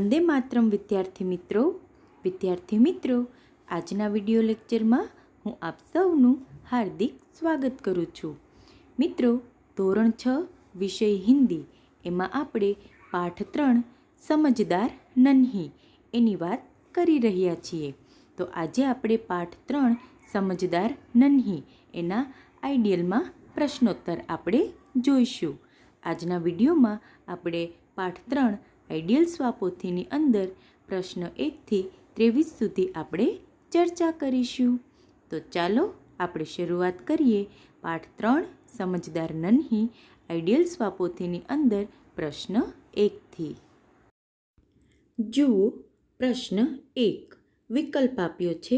વંદે માતરમ વિદ્યાર્થી મિત્રો આજના વિડીયો લેક્ચરમાં હું આપ સૌનું હાર્દિક સ્વાગત કરું છું. મિત્રો, ધોરણ 6 વિષય હિન્દી એમાં આપણે પાઠ 3 સમજદાર નન્હી એની વાત કરી રહ્યા છીએ. તો આજે આપણે પાઠ 3 સમજદાર નન્હી એના આઈડિયલમાં પ્રશ્નોત્તર આપણે જોઈશું. આજના વિડીયોમાં આપણે પાઠ 3 આઈડિયલ સ્વાપોથીની અંદર પ્રશ્ન 1 થી 23 સુધી આપણે ચર્ચા કરીશું. તો ચાલો આપણે શરૂઆત કરીએ પાઠ 3 સમજદાર નન્હી આઈડિયલ સ્વાપોથીની અંદર પ્રશ્ન 1 થી. જુઓ, પ્રશ્ન 1 વિકલ્પ આપ્યો છે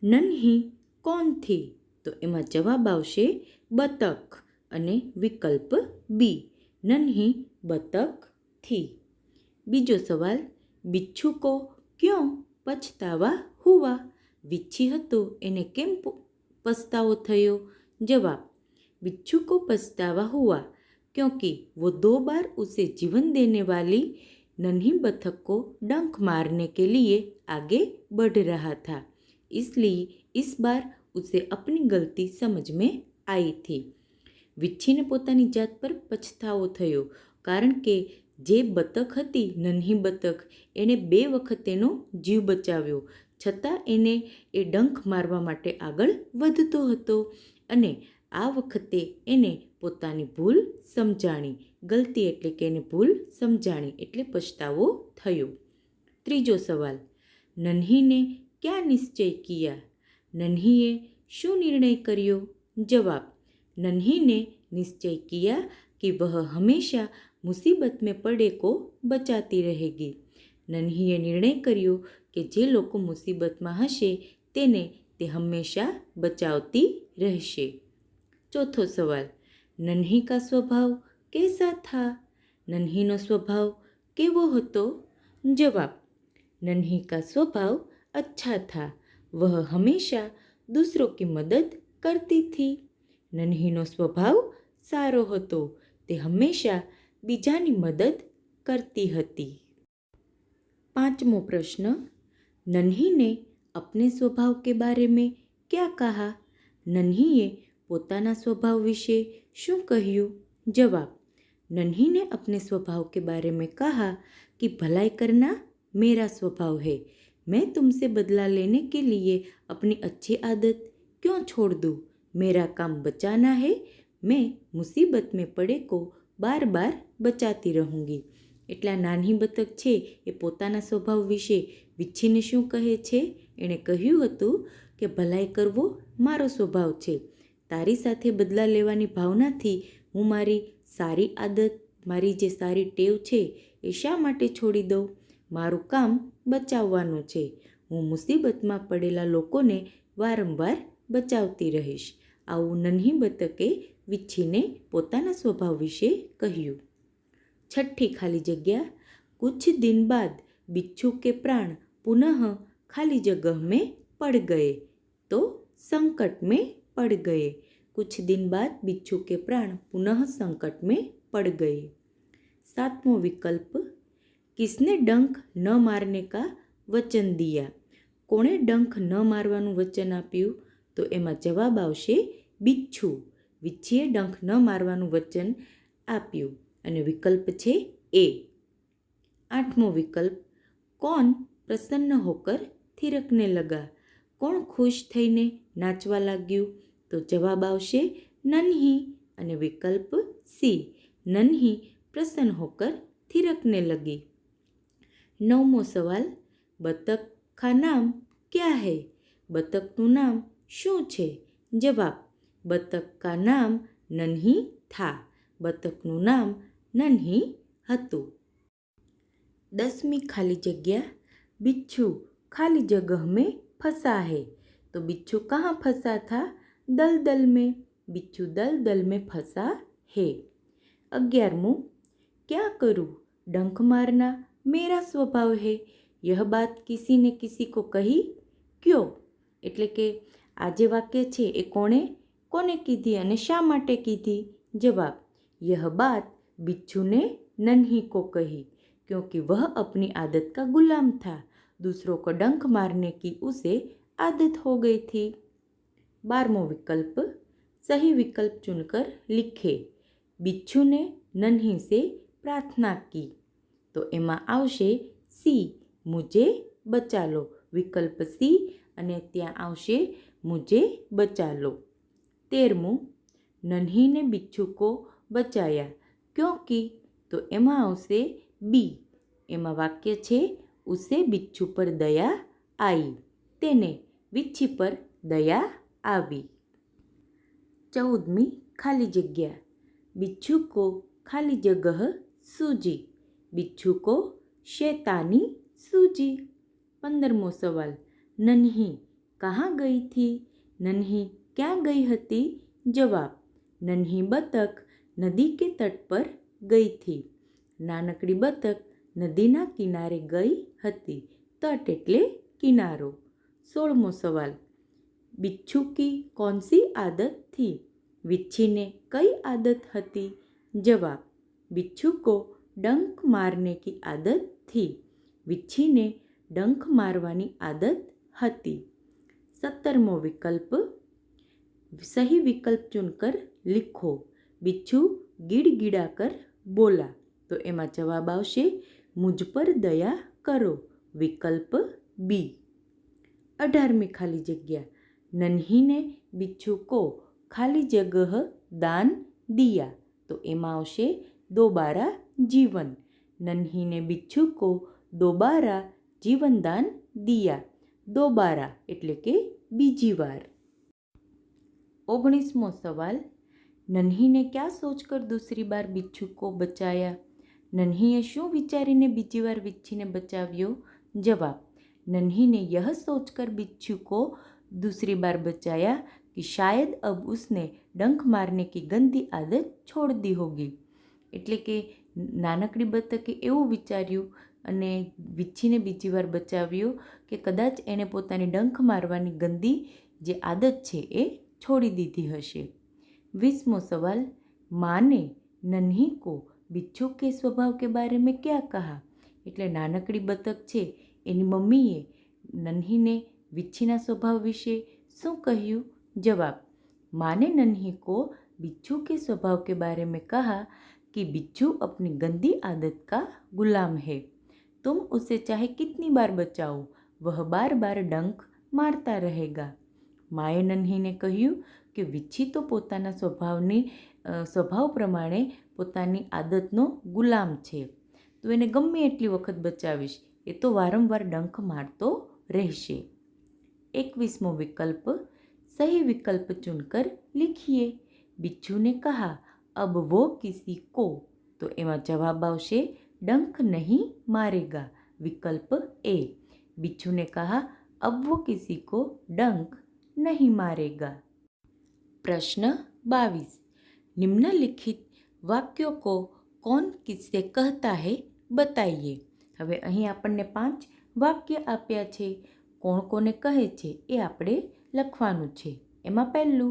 નન્હી કોનથી? તો એમાં જવાબ આવશે બતક અને વિકલ્પ બી નન્હી બતકથી. બીજો સવાલ, બિચ્છુ કો ક્यों પછતાવા હુઆ? વીછી હતો એને કેમ પસ્તાવો થયો? जवाब, बिच्छू को पछतावा हुआ क्योंकि वो 2 बार उसे जीवन देने वाली नन्ही बतख को डंक मारने के लिए आगे बढ़ रहा था, इसलिए इस बार उसे अपनी गलती समझ में आई थी. વીછીને પોતાની જાત પર પછતાવો થયો કારણ કે જે બતક હતી નન્હી બતક એણે 2 વખત એનો જીવ બચાવ્યો, છતાં એને એ ડંખ મારવા માટે આગળ વધતો હતો અને આ વખતે એને પોતાની ભૂલ સમજાણી. ગલતી એટલે કે એને ભૂલ સમજાણી એટલે પછતાવો થયો. ત્રીજો સવાલ, નન્હીને ક્યાં નિશ્ચય કિયા? નન્હીએ શું નિર્ણય કર્યો? જવાબ, नन्ही ने निश्चय किया कि वह हमेशा मुसीबत में पड़े को बचाती रहेगी. नन्हीए निर्णय કર્યો કે જે લોકો મુસીબતમાં હશે તેને તે હંમેશા બચાવતી રહેશે. ચોથો સવાલ, નન્હી કા સ્વભાવ कैसा था? નન્હીનો સ્વભાવ કેવો હતો? જવાબ, नन्ही का स्वभाव अच्छा था, वह हमेशा दूसरों की मदद करती थी. નન્હીનો સ્વભાવ સારો હતો, તે હંમેશા બીજાની મદદ કરતી હતી. પાંચમો પ્રશ્ન, નન્હી ને अपने स्वभाव के बारे में क्या कहा? નન્હીએ પોતાના સ્વભાવ વિશે શું કહ્યું? जवाब, नन्ही ने अपने स्वभाव के बारे में कहा कि भलाई करना मेरा स्वभाव है, मैं तुमसे बदला लेने के लिए अपनी अच्छी आदत क्यों छोड़ दूँ? मेरा काम बचाना है, मैं मुसीबत में पड़े को बार बार बचाती रहूँगी. એટલે આ નાની બતક છે એ પોતાના સ્વભાવ વિશે વીછીને શું કહે છે? એણે કહ્યું હતું કે ભલાઈ કરવો મારો સ્વભાવ છે, તારી સાથે બદલા લેવાની ભાવનાથી હું મારી સારી આદત, મારી જે સારી ટેવ છે એ શા માટે છોડી દઉં? મારું કામ બચાવવાનું છે, હું મુસીબતમાં પડેલા લોકોને વારંવાર બચાવતી રહીશ. આવું નન્હી બતકે વીછીને પોતાના સ્વભાવ વિશે કહ્યું. છઠ્ઠી ખાલી જગ્યા, કુછ દિન બાદ बिच्छू के प्राण पुनः खाली जगह में पड़ गए तो संकट में पड़ गए. कुछ दिन बाद बिच्छू के प्राण पुनः संकट में पड़ गए. सातवां विकल्प, किसने डंक न मारने का वचन दिया? કોણે ડંખ ન મારવાનું વચન આપ્યું? તો એમાં જવાબ આવશે બિચ્છુ. વીછીએ ડંખ ન મારવાનું વચન આપ્યું અને વિકલ્પ છે એ. આઠમો વિકલ્પ, કોણ પ્રસન્ન હોકર થિરકને લગા? કોણ ખુશ થઈને નાચવા લાગ્યું? તો જવાબ આવશે નન્હી અને વિકલ્પ સી નન્હી પ્રસન્ન હોકર થિરકને લગી. નવમો સવાલ, બતક કા નામ ક્યા હૈ? બતકનું નામ શું છે? જવાબ, બતક કા નામ નન્હી થા. બતકનું નામ નન્હી હતું. 10મી ખાલી જગ્યા, बिच्छू खाली जगह में फंसा है तो बिच्छू कहाँ फंसा था? दलदल में. बिच्छू दलदल में फंसा है. 11मुं, क्या करूँ? डंक मारना मेरा स्वभाव है, यह बात किसी ने किसी को कही क्यों? એટલે કે આ જે વાક્ય છે એ કોને કીધી અને શા માટે કીધી? જવાબ, यह बात बिच्छू ने नन्ही को कही क्योंकि वह अपनी आदत का गुलाम था। दूसरों को डंक मारने की उसे आदत हो गई थी। 12वां विकल्प, सही विकल्प चुनकर लिखे। बिच्छू ने नन्ही से प्रार्थना की, तो એમાં આવશે સી, મુझे બચા લો. વિકલ્પ સી અને ત્યાં આવશે મુझे બચા લો. 13મું, नन्ही ने बिच्छू को बचाया क्योंकि, तो એમાં આવશે બી. એમાં વાક્ય છે ઉસે बिच्छू पर दया आई, તેને વીછી પર દયા આવી. 14મી खाली जगह, बिच्छू को खाली जगह सूझी, बिच्छू को शैतानी सूझी. 15मो सवाल, नन्ही कहाँ गई थी, नन्ही क्या गई हती. जवाब, नन्ही बतक नदी के तट पर गई थी. નાનકડી બતક નદીના કિનારે ગઈ હતી. તટ એટલે કિનારો. 16મો સવાલ, बिच्छू की कौन सी आदत थी, विच्छी ने कई आदत हती. जवाब, बिच्छू को डंक मारने की आदत थी, विच्छी ने डंक मारवानी आदत हती. 17मो विकल्प, सही विकल्प चुनकर लिखो. बिच्छू गिड़गिड़ा कर बोला, तो એમાં જવાબ આવશે મુझ પર દયા કરો. વિકલ્પ બી. 18મી ખાલી જગ્યા, नन्ही ने बिच्छू को खाली जगह दान दिया, तो એમાં આવશે दोबारा जीवन. नन्ही ने बिच्छू को दोबारा जीवन दान दिया. दोबारा એટલે કે બીજી વાર. 19મો સવાલ, नन्ही ने क्या सोचकर दूसरी बार बिच्छू को बचाया. नन्हीએ શું વિચારીને બીજી વાર વિચ્છીને બચાવ્યો. जवाब, नन्ही ने यह सोचकर बिच्छू को दूसरी बार बचाया कि शायद अब उसने डंक मारने की गंदी आदत छोड़ दी होगी. એટલે કે નાનકડી બતકે એવું વિચાર્યું અને વિચ્છીને બીજી વાર બચાવ્યો કે કદાચ એણે પોતાની ડંખ મારવાની ગંદી જે આદત છે એ છોડી દીધી હશે. 20મો સવાલ, माँ ने नन्ही को बिच्छू के स्वभाव के बारे में क्या कहा. એટલે નાનકડી બતક છે એની મમ્મીએ નન્હીને વિચ્છીના સ્વભાવ વિશે શું કહ્યું. जवाब, माँ ने नन्ही को बिच्छू के स्वभाव के बारे में कहा कि बिच्छू अपनी गंदी आदत का गुलाम है. तुम उसे चाहे कितनी बार बचाओ, वह बार बार डंक मारता रहेगा. માએ નન્હીને કહ્યું કે વિચ્છી તો પોતાના સ્વભાવ પ્રમાણે પોતાની આદતનો ગુલામ છે. તો એને ગમે એટલી વખત બચાવીશ, એ તો વારંવાર ડંખ મારતો રહેશે. 21મો વિકલ્પ, सही विकल्प चुनकर लिखिए. बिच्छू ने कहा अब वो किसी को, तो એમાં જવાબ આવશે डंक नहीं मारेगा. विकल्प ए. बिच्छू ने कहा अब वो किसी को डंक नहीं मारेगा. प्रश्न 22, निम्नलिखित वाक्यों को कौन किससे कहता है बताइए. હવે અહીં આપણને 5 વાક્ય આપ્યા છે. કોણ કોને કહે છે એ આપણે લખવાનું છે. એમાં પહેલું,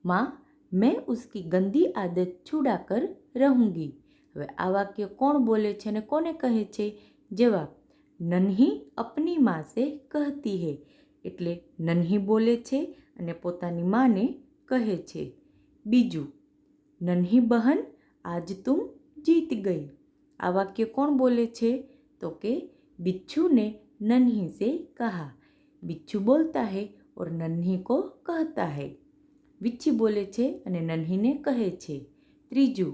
माँ मैं उसकी गंदी आदत छुड़ा कर रहूँगी. હવે આ વાક્ય કોણ બોલે છે અને કોને કહે છે. જવાબ, નન્હી अपनी माँ से कहती है. એટલે નન્હી બોલે છે અને પોતાની માને કહે છે. બીજું, નન્હી બહન आज तुम जीत गई. આ વાક્ય કોણ બોલે છે તો કે बिच्छू ने नन्ही से कहा. बिच्छू बोलता है और नन्ही को कहता है. विच्छी बोले छे अने नन्ही ने कहे छे. त्रीजू,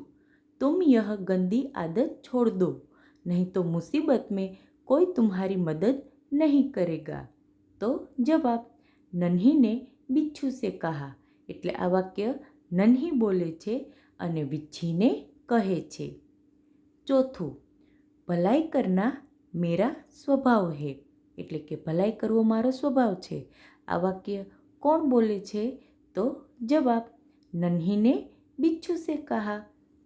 तुम यह गंदी आदत छोड़ दो, नहीं तो मुसीबत में कोई तुम्हारी मदद नहीं करेगा. तो जवाब, नन्ही ने बिच्छू से कहा. એટલે આ વાક્ય નન્હી બોલે છે અને વિચ્છીને કહે છે. ચોથું, ભલાઈ કરના મેરા સ્વભાવ હે. એટલે કે ભલાઈ કરવો મારો સ્વભાવ છે. આ વાક્ય કોણ બોલે છે તો જવાબ, નન્હી ને बिच्छू से कहा.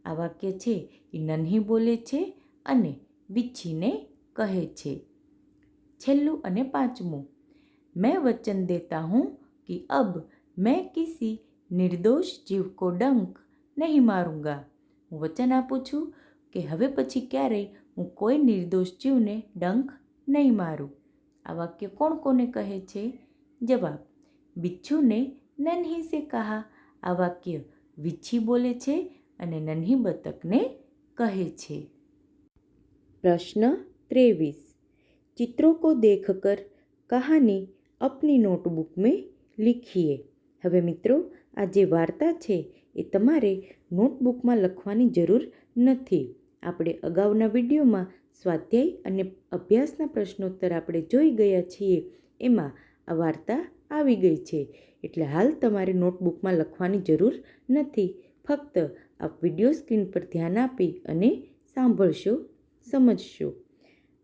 આ વાક્ય છે એ નન્હી બોલે છે અને વિચ્છીને કહે છે. છેલ્લું અને પાંચમું, मैं वचन देता हूँ कि अब मैं किसी निर्दोष जीव को डंक नहीं मारूंगा. હું વચન આપું છું કે હવે પછી ક્યારેય હું કોઈ નિર્દોષ જીવને ડંખ નહીં મારું. આ વાક્ય કોણ કોને કહે છે? જવાબ: બિચ્છુ ને નન્હી સે કહા. આ વાક્ય વીછી બોલે છે અને નન્હી બતકને કહે છે. પ્રશ્ન 23. चित्रों को देखकर कहानी अपनी नोटबुक में लिखिए. હવે મિત્રો, આ જે વાર્તા છે એ તમારે નોટબુકમાં લખવાની જરૂર નથી. આપણે અગાઉના વિડીયોમાં સ્વાધ્યાય અને અભ્યાસના પ્રશ્નોત્તર આપણે જોઈ ગયા છીએ. એમાં આ વાર્તા આવી ગઈ છે. એટલે હાલ તમારે નોટબુકમાં લખવાની જરૂર નથી. ફક્ત આ વિડીયો સ્ક્રીન પર ધ્યાન આપી અને સાંભળશો, સમજશો.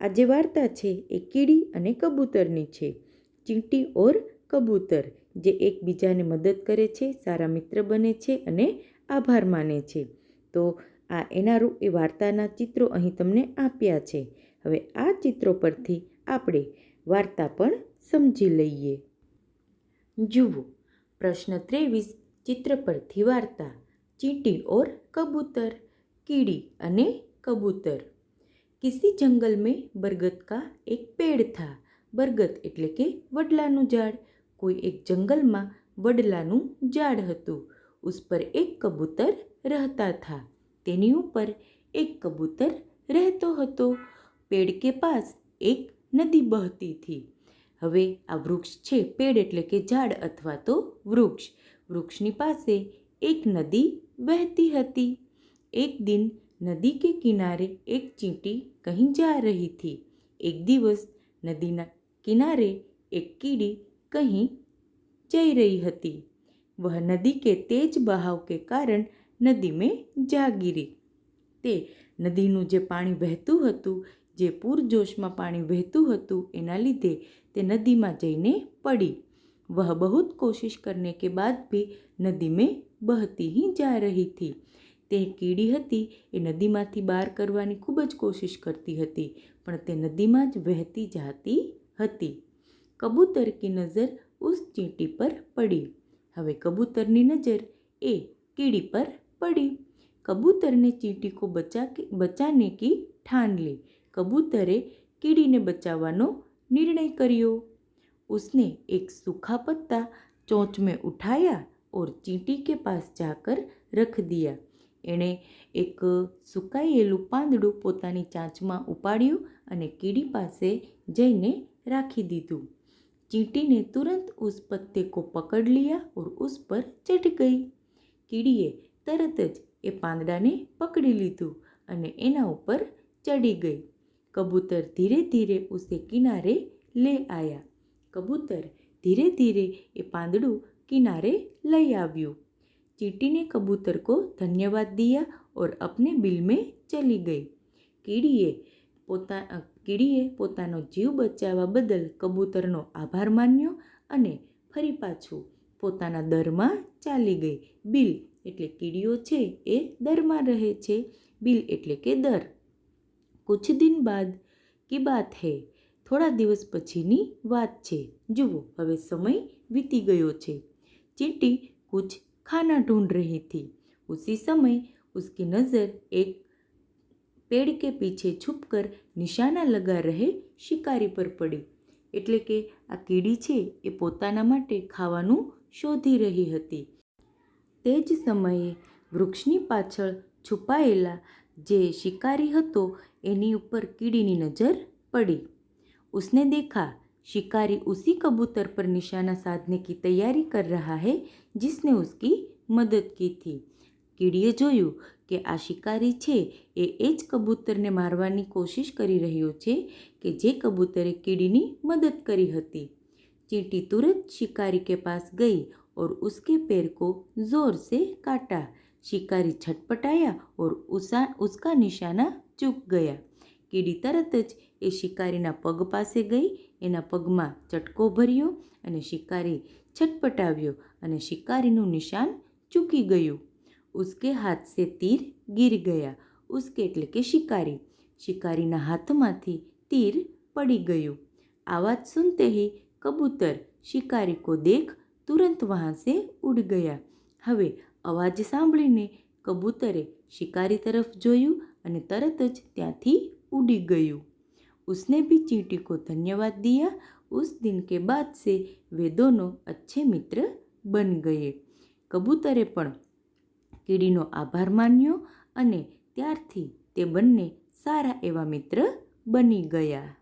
આ જે વાર્તા છે એ કીડી અને કબૂતરની છે. ચીંટી ઓર કબૂતર જે એકબીજાને મદદ કરે છે, સારા મિત્ર બને છે અને આભાર માને છે. તો આ એ વાર્તાના ચિત્રો અહીં તમને આપ્યા છે. હવે આ ચિત્રો પરથી આપણે વાર્તા પણ સમજી લઈએ. જુઓ, પ્રશ્ન 23. ચિત્ર પરથી વાર્તા. चींटी और कबूतर. कीड़ी अने कबूतर. किसी जंगल में बरगद का एक पेड़ था. बरगद एटले के वडलाનું ઝાડ. કોઈ એક જંગલમાં વડલાનું ઝાડ હતું. उस पर एक कबूतर रहता था. તેની ઉપર એક કબૂતર રહેતો હતો. પેડ કે પાસ એક નદી બહતી थी. હવે આ વૃક્ષ છે. પેડ એટલે કે ઝાડ અથવા તો વૃક્ષ. વૃક્ષની પાસે एक नदी बहती हती. एक दिन नदी के किनारे एक चींटी कहीं जा रही थी. एक दिवस नदीना किनारे एक कीड़ी कहीं जई रही हती. वह नदी के तेज बहाव के कारण नदी में जा गिरी. તે નદીનું જે પાણી વહેતું હતું, જે પૂરજોશમાં પાણી વહેતું હતું, એના લીધે તે નદીમાં જઈને પડી. वह बहुत कोशिश करने के बाद भी नदी में बहती ही जा रही थी. તે કીડી હતી એ નદીમાંથી બહાર કરવાની ખૂબ જ કોશિશ કરતી હતી, પણ તે નદીમાં જ વહેતી જાતી હતી. કબૂતર કી નજર ઉસ ચીંટી પર પડી. હવે કબૂતરની નજર એ કીડી પર પડી. કબૂતરને ચીંટી કો બચાને કી ઠાન લી. કબૂતરે કીડીને બચાવવાનો નિર્ણય કર્યો. उसने एक सूखा पत्ता चोंच में उठाया और चींटी के पास जाकर रख दिया. એણે એક સુકાયેલું પાંદડું પોતાની ચાંચમાં ઉપાડ્યું અને કીડી પાસે જઈને રાખી દીધું. चींटी ने तुरंत उस पत्ते को पकड़ लिया और उस पर चढ़ गई. કીડીએ તરત જ એ પાંદડાને પકડી લીધું અને એના ઉપર ચડી ગઈ. કબૂતર ધીરે ધીરે ઉસે કિનારે લે આયા. कबूतर धीरे धीरे ये पांदड़ू किनारे लई आव्यू. चींटी ने कबूतर को धन्यवाद दिया और अपने बिल में चली गई. કીડીએ પોતાનો જીવ બચાવવા બદલ કબૂતરનો આભાર માન્યો અને ફરી પાછું પોતાના દરમાં ચાલી ગઈ. બિલ એટલે કીડીઓ છે એ દરમાં રહે છે. બિલ એટલે કે દર. કુછ દિન બાદ કી બાત હૈ. થોડા દિવસ પછીની વાત છે. જુઓ, હવે સમય વીતી ગયો છે. ચીંટી कुछ खाना ढूंढ रही थी. उसी समय उसकी नज़र एक पेड़ के पीछे छुपकर निशाना लगा रहे शिकारी पर पड़ी. એટલે કે આ કીડી છે એ પોતાના માટે ખાવાનું શોધી રહી હતી. તે જ સમયે વૃક્ષની પાછળ છુપાયેલા જે શિકારી હતો એની ઉપર કીડીની નજર પડી. उसने देखा शिकारी उसी कबूतर पर निशाना साधने की तैयारी कर रहा है जिसने उसकी मदद की थी. કીડીએ જોયું કે આ શિકારી છે એ જ કબૂતરને મારવાની કોશિશ કરી રહ્યો છે કે જે કબૂતરે કીડીની મદદ કરી હતી. चींटी तुरंत शिकारी के पास गई और उसके पैर को जोर से काटा. शिकारी छटपटाया और उसका निशाना चूक गया. કીડી તરત જ એ શિકારીના પગ પાસે ગઈ, એના પગમાં ચટકો ભર્યો અને શિકારી છટપટાવ્યો અને શિકારીનું નિશાન ચૂકી ગયું. उसके हाथ से तीर गिर गया. उसके એટલે કે શિકારી. શિકારીના હાથમાંથી તીર પડી ગયું. आवाज सुनते ही कबूतर शिकारी को देख तुरंत वहाँ से उड़ गया. હવે અવાજ સાંભળીને કબૂતરે શિકારી તરફ જોયું અને તરત જ ત્યાંથી उड़ी गયું। उसने भी चींटी को धन्यवाद दिया। उस दिन के बाद से वे दोनों अच्छे मित्र बन गए। કબૂતરે પણ કીડીનો આભાર માન્યો અને ત્યારથી તે બંને સારા એવા મિત્ર બની ગયા.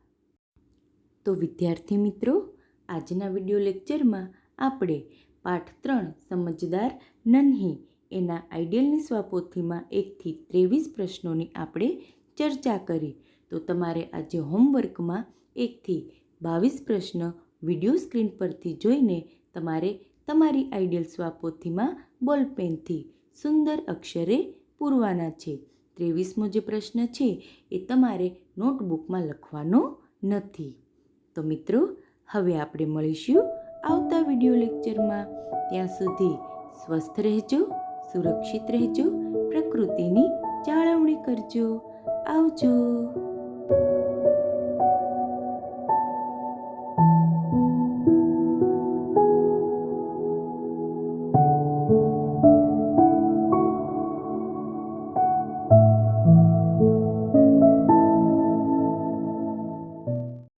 તો વિદ્યાર્થી મિત્રો, આજના વિડીયો લેક્ચરમાં આપણે પાઠ 3 સમજદાર નન્હી એના આઈડિયલની સ્વપોથીમાં 1 થી 23 પ્રશ્નોની આપણે ચર્ચા કરી. તો તમારે આજે હોમવર્કમાં 1 થી 22 પ્રશ્ન વિડીયો સ્ક્રીન પરથી જોઈને તમારે તમારી આઈડિયલ સ્વપોથીમાં બોલપેનથી સુંદર અક્ષરે પૂરવાના છે. 23મો જે પ્રશ્ન છે એ તમારે નોટબુકમાં લખવાનો નથી. તો મિત્રો, હવે આપણે મળીશું આવતા વિડીયો લેક્ચરમાં. ત્યાં સુધી સ્વસ્થ રહેજો, સુરક્ષિત રહેજો, પ્રકૃતિની જાળવણી કરજો. આવજો.